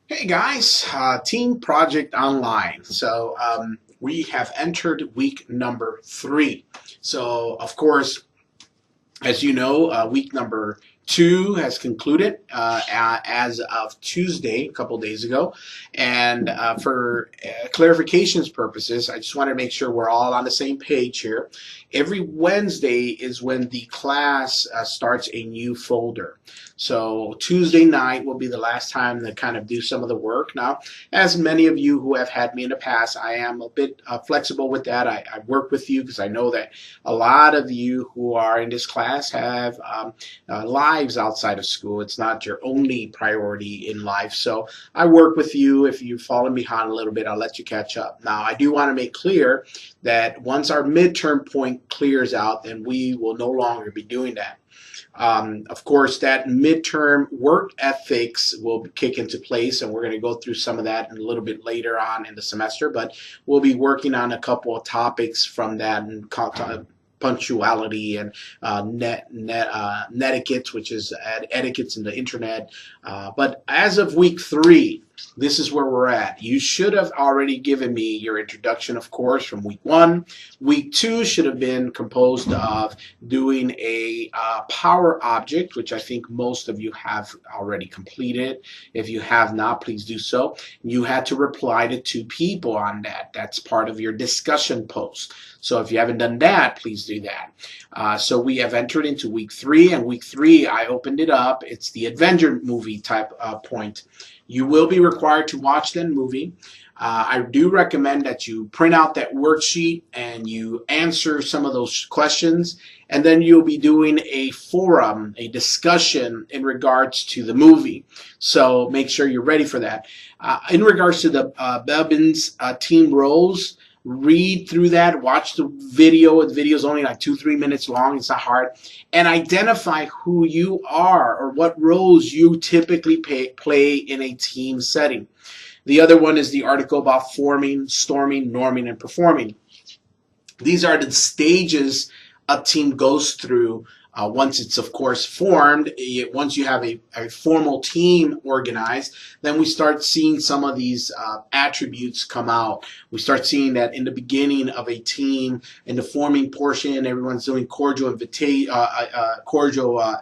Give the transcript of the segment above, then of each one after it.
Hey guys, Team Project Online. We have entered week number 3. So of course, as you know, week number 2 has concluded as of Tuesday, a couple days ago. And for clarifications purposes, I just want to make sure we're all on the same page here. Every Wednesday is when the class starts a new folder. So Tuesday night will be the last time to kind of do some of the work. Now, as many of you who have had me in the past, I am a bit flexible with that. I work with you because I know that a lot of you who are in this class have lives outside of school. It's not your only priority in life. So I work with you. If you've fallen behind a little bit, I'll let you catch up. Now, I do want to make clear that once our midterm point clears out, then we will no longer be doing that. Of course, that midterm work ethics will kick into place, and we're going to go through some of that a little bit later on in the semester. But we'll be working on a couple of topics from that and punctuality and netiquette, which is etiquettes in the internet. But as of week 3, this is where we're at. You should have already given me your introduction, of course, from week 1. Week 2 should have been composed of doing a power object, which I think most of you have already completed. If you have not, please do so. You had to reply to 2 people on that. That's part of your discussion post. So if you haven't done that, please do that. So we have entered into week 3, and week 3, I opened it up. It's the Avenger movie type point. You will be required to watch that movie. I do recommend that you print out that worksheet and you answer some of those questions, and then you'll be doing a forum, a discussion in regards to the movie. So make sure you're ready for that. In regards to the Bebbins team roles, read through that, watch the video. The video is only like 2-3 minutes long. It's not hard. And identify who you are or what roles you typically play in a team setting. The other one is the article about forming, storming, norming, and performing. These are the stages a team goes through once it's, of course, formed. Once you have a formal team organized, then we start seeing some of these attributes come out. We start seeing that in the beginning of a team, in the forming portion, everyone's doing cordial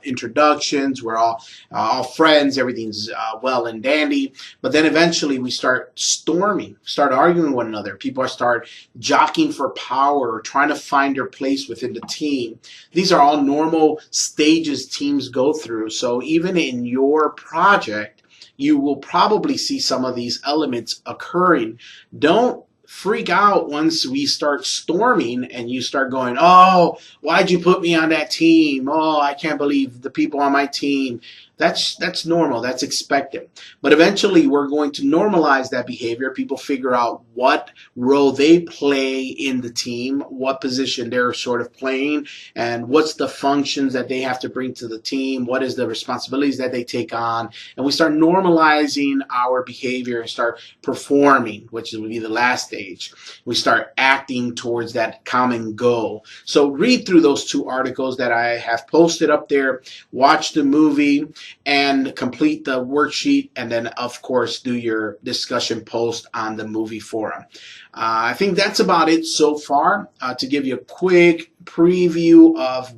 introductions. We're all friends. Everything's well and dandy. But then eventually we start storming, start arguing with one another. People start jockeying for power or trying to find their place within the team. These are all normal stages teams go through. So even in your project, you will probably see some of these elements occurring. Don't freak out once we start storming and you start going, oh, why'd you put me on that team? Oh, I can't believe the people on my team. That's normal. That's expected. But eventually we're going to normalize that behavior. People figure out what role they play in the team, what position they're sort of playing, and what's the functions that they have to bring to the team, what is the responsibilities that they take on. And we start normalizing our behavior and start performing, which will be the last stage. We start acting towards that common goal. So read through those 2 articles that I have posted up there, watch the movie, and complete the worksheet, and then of course do your discussion post on the movie forum. I think that's about it so far. To give you a quick preview of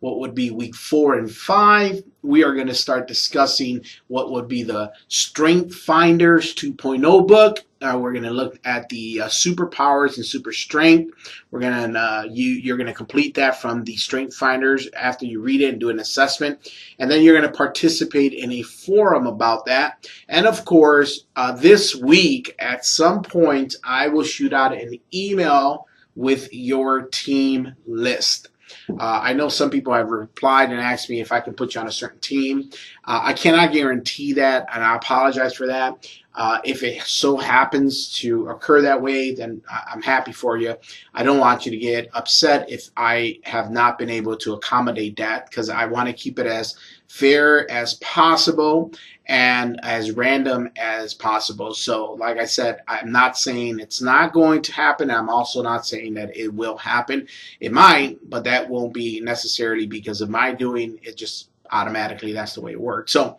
what would be week 4 and 5, we are going to start discussing what would be the Strength Finders 2.0 book. We're going to look at the superpowers and super strength. We're going to you're going to complete that from the Strength Finders after you read it and do an assessment, and then you're going to participate in a forum about that. And of course, this week at some point, I will shoot out an email with your team list. I know some people have replied and asked me if I can put you on a certain team. I cannot guarantee that, and I apologize for that. If it so happens to occur that way, then I'm happy for you. I don't want you to get upset if I have not been able to accommodate that, because I want to keep it as fair as possible and as random as possible. So like I said, I'm not saying it's not going to happen. I'm also not saying that it will happen. It might, but that won't be necessarily because of my doing. It just automatically. That's the way it worked. So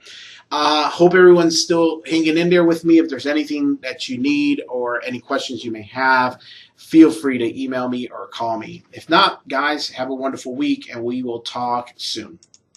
hope everyone's still hanging in there with me. If there's anything that you need or any questions you may have, feel free to email me or call me. If not, guys, have a wonderful week, and we will talk soon.